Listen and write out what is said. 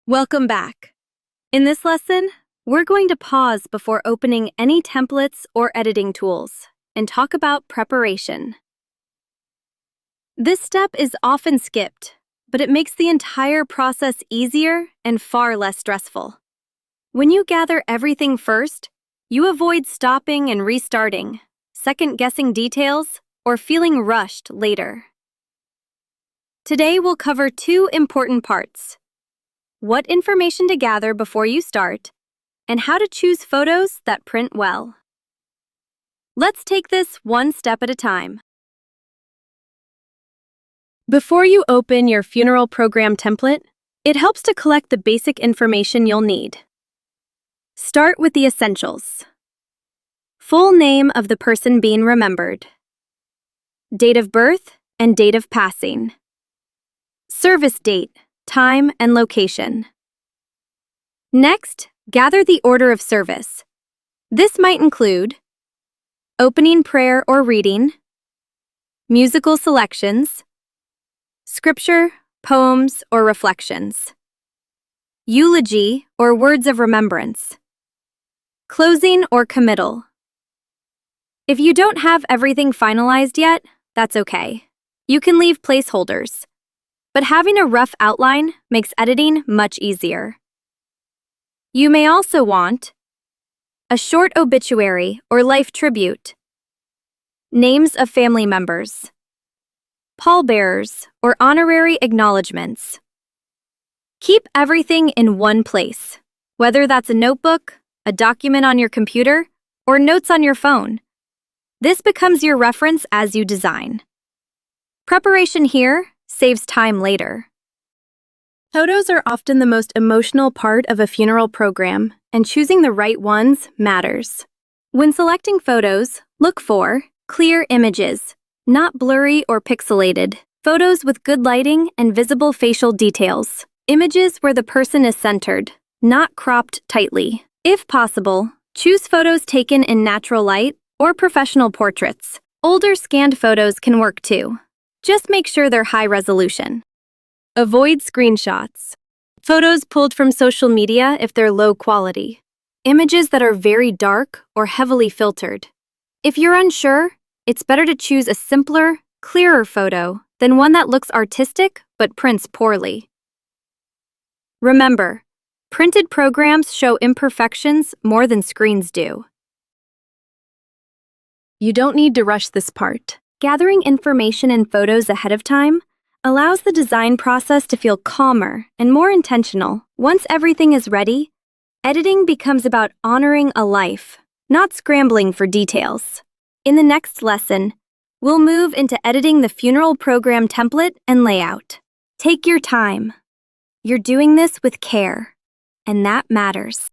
Welcome back. In this lesson, we're going to pause before opening any templates or editing tools and talk about preparation. This step is often skipped, but it makes the entire process easier and far less stressful. When you gather everything first, you avoid stopping and restarting, second-guessing details, or feeling rushed later. Today we'll cover two important parts: what information to gather before you start, and how to choose photos that print well. Let's take this one step at a time. Before you open your funeral program template, it helps to collect the basic information you'll need. Start with the essentials. Full name of the person being remembered. Date of birth and date of passing. Service date, time, and location. Next, gather the order of service. This might include opening prayer or reading, musical selections, scripture, poems, or reflections, eulogy or words of remembrance, closing or committal. If you don't have everything finalized yet, that's okay. You can leave placeholders. But having a rough outline makes editing much easier. You may also want a short obituary or life tribute, names of family members, pallbearers or honorary acknowledgements. Keep everything in one place, whether that's a notebook, a document on your computer, or notes on your phone. This becomes your reference as you design. Preparation here saves time later. Photos are often the most emotional part of a funeral program, and choosing the right ones matters. When selecting photos, look for clear images, not blurry or pixelated, photos with good lighting and visible facial details, images where the person is centered, not cropped tightly. If possible, choose photos taken in natural light or professional portraits. Older scanned photos can work too. Just make sure they're high resolution. Avoid screenshots. Photos pulled from social media if they're low quality. Images that are very dark or heavily filtered. If you're unsure, it's better to choose a simpler, clearer photo than one that looks artistic but prints poorly. Remember, printed programs show imperfections more than screens do. You don't need to rush this part. Gathering information and photos ahead of time allows the design process to feel calmer and more intentional. Once everything is ready, editing becomes about honoring a life, not scrambling for details. In the next lesson, we'll move into editing the funeral program template and layout. Take your time. You're doing this with care, and that matters.